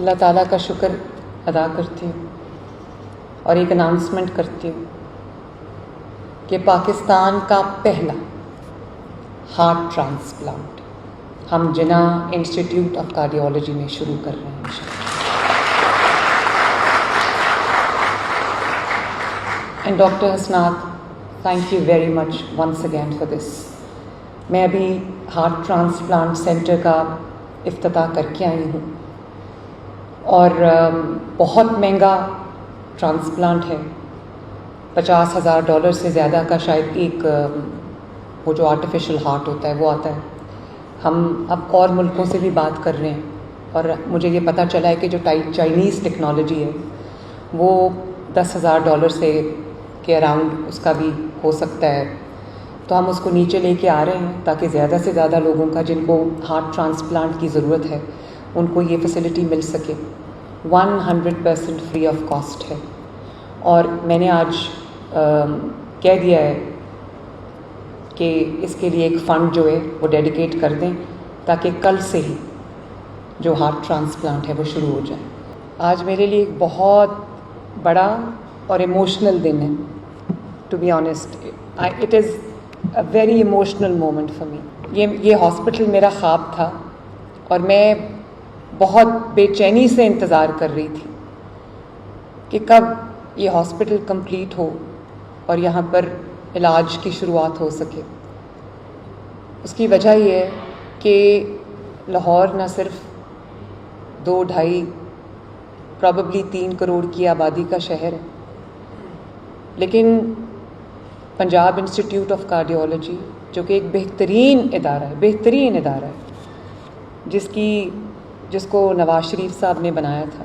اللہ تعالیٰ کا شکر ادا کرتی ہوں اور ایک اناؤنسمنٹ کرتی ہوں کہ پاکستان کا پہلا ہارٹ ٹرانسپلانٹ ہم جناح انسٹیٹیوٹ آف کارڈیالوجی میں شروع کر رہے ہیں and doctor Hasnat, thank you very much once again for this. میں ابھی ہارٹ ٹرانسپلانٹ سینٹر کا افتتاح کر کے آئی ہوں اور بہت مہنگا ٹرانسپلانٹ ہے. $50,000 سے زیادہ کا شاید ایک وہ جو آرٹیفیشل ہارٹ ہوتا ہے وہ آتا ہے. ہم اب اور ملکوں سے بھی بات کر رہے ہیں اور مجھے یہ پتہ چلا ہے کہ جو چائنیز ٹیکنالوجی ہے وہ $10,000 سے کے اراؤنڈ اس کا بھی ہو سکتا ہے. تو ہم اس کو نیچے لے کے آ رہے ہیں تاکہ زیادہ سے زیادہ لوگوں کا جن کو ہارٹ ٹرانسپلانٹ کی ضرورت ہے ان کو یہ فیسلٹی مل سکے. 100% فری آف کاسٹ ہے. اور میں نے آج کہہ دیا ہے کہ اس کے لیے ایک فنڈ جو ہے وہ ڈیڈیکیٹ کر دیں تاکہ کل سے ہی جو ہارٹ ٹرانسپلانٹ ہے وہ شروع ہو جائے. آج میرے لیے ایک بہت بڑا اور ایموشنل دن ہے. To be honest it is a very emotional moment for me. یہ ہاسپٹل میرا خواب تھا اور میں بہت بے چینی سے انتظار کر رہی تھی کہ کب یہ ہاسپٹل کمپلیٹ ہو اور یہاں پر علاج کی شروعات ہو سکے. اس کی وجہ یہ ہے کہ لاہور نہ صرف 2-2.5 پرابیبلی 3 کروڑ کی آبادی کا شہر ہے، لیکن پنجاب انسٹیٹیوٹ آف کارڈیالوجی جو کہ ایک بہترین ادارہ ہے جس کو نواز شریف صاحب نے بنایا تھا،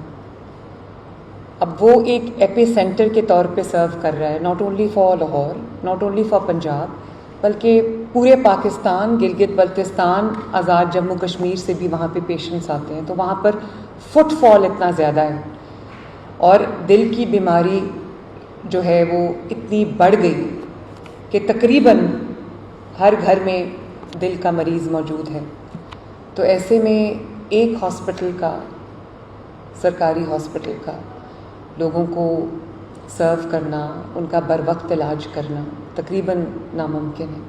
اب وہ ایک ایپی سینٹر کے طور پہ سرو کر رہا ہے. Not only for Lahore, not only for Punjab, بلکہ پورے پاکستان، گلگت بلتستان، آزاد جموں کشمیر سے بھی وہاں پہ پیشنٹس آتے ہیں. تو وہاں پر فٹ فال اتنا زیادہ ہے اور دل کی بیماری جو ہے وہ اتنی بڑھ گئی کہ تقریباً ہر گھر میں دل کا مریض موجود ہے. تو ایسے میں ایک ہاسپٹل کا، سرکاری ہاسپٹل کا، لوگوں کو سرو کرنا، ان کا بر وقت علاج کرنا تقریباً ناممکن ہے.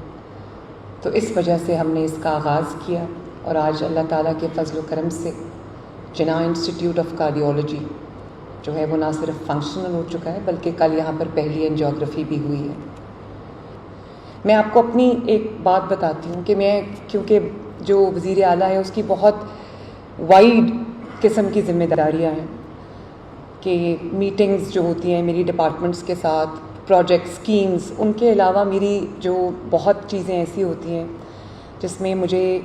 تو اس وجہ سے ہم نے اس کا آغاز کیا اور آج اللہ تعالیٰ کے فضل و کرم سے جناح انسٹیٹیوٹ آف کارڈیالوجی جو ہے وہ نہ صرف فنکشنل ہو چکا ہے بلکہ کل یہاں پر پہلی اینجیوگرافی بھی ہوئی ہے. میں آپ کو اپنی ایک بات بتاتی ہوں کہ میں کیونکہ جو وزیر اعلیٰ ہے اس کی بہت وائڈ قسم کی ذمہ داریاں ہیں کہ میٹنگز جو ہوتی ہیں میری ڈپارٹمنٹس کے ساتھ، پروجیکٹ اسکیمز، ان کے علاوہ میری جو بہت چیزیں ایسی ہوتی ہیں جس میں مجھے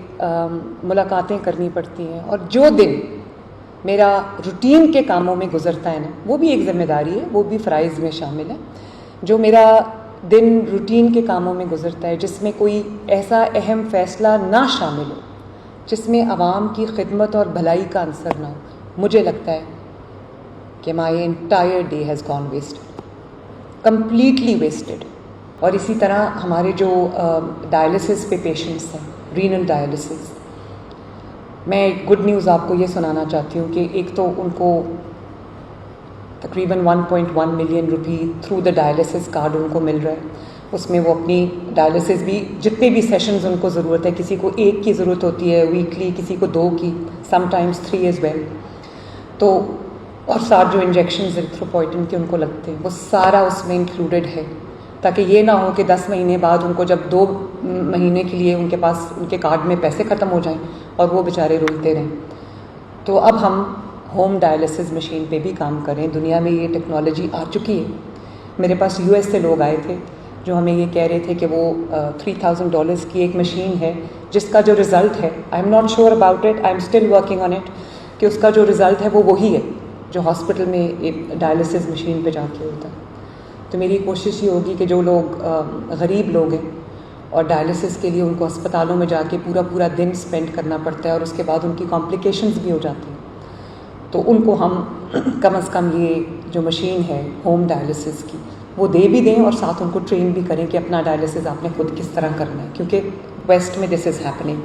ملاقاتیں کرنی پڑتی ہیں. اور جو دن میرا روٹین کے کاموں میں گزرتا ہے نا، وہ بھی ایک ذمہ داری ہے، وہ بھی فرائض میں شامل ہے. جو میرا دن روٹین کے کاموں میں گزرتا ہے جس میں کوئی ایسا اہم فیصلہ نہ شامل ہو جس میں عوام کی خدمت اور بھلائی کا عنصر نہ ہو، مجھے لگتا ہے کہ my entire day has gone wasted, completely wasted. اور اسی طرح ہمارے جو ڈائلسس پہ پیشنٹس ہیں، رینل ڈائلسس، میں ایک گڈ نیوز آپ کو یہ سنانا چاہتی ہوں کہ ایک تو ان کو تقریباً 1.1 million rupee through the dialysis card ان کو مل رہا ہے. اس میں وہ اپنی ڈائلسس بھی جتنے بھی سیشنز ان کو ضرورت ہے، کسی کو 1 کی ضرورت ہوتی ہے ویکلی، کسی کو 2 کی، سم ٹائمز 3 ایز ویل. تو اور ساتھ جو انجیکشنز ایریتھروپوئٹن کے ان کو لگتے ہیں وہ سارا اس میں انکلوڈیڈ ہے تاکہ یہ نہ ہو کہ 10 مہینے بعد ان کو جب 2 مہینے کے لیے ان کے پاس ان کے کارڈ میں پیسے ختم ہو جائیں اور وہ بیچارے رولتے رہیں. تو اب ہم ہوم ڈائلسس مشین پہ بھی کام کریں. دنیا میں یہ ٹیکنالوجی آ چکی ہے. میرے پاس US سے لوگ آئے تھے جو ہمیں یہ کہہ رہے تھے کہ وہ $3,000 کی ایک مشین ہے جس کا جو رزلٹ ہے، I am not sure about it, I am still working on it, کہ اس کا جو رزلٹ ہے وہ وہی ہے جو ہاسپٹل میں ایک ڈائلسس مشین پہ جا کے ہوتا ہے. تو میری کوشش یہ ہوگی کہ جو لوگ غریب لوگ ہیں اور ڈائلسس کے لیے ان کو اسپتالوں میں جا کے پورا دن اسپینڈ کرنا پڑتا ہے اور اس کے بعد ان کی کمپلیکیشنز بھی ہو جاتی ہیں، تو ان کو ہم کم از کم یہ جو مشین ہے ہوم ڈائلسس کی وہ دے بھی دیں اور ساتھ ان کو ٹرین بھی کریں کہ اپنا ڈائلسس آپ نے خود کس طرح کرنا ہے، کیونکہ ویسٹ میں دس از ہیپننگ.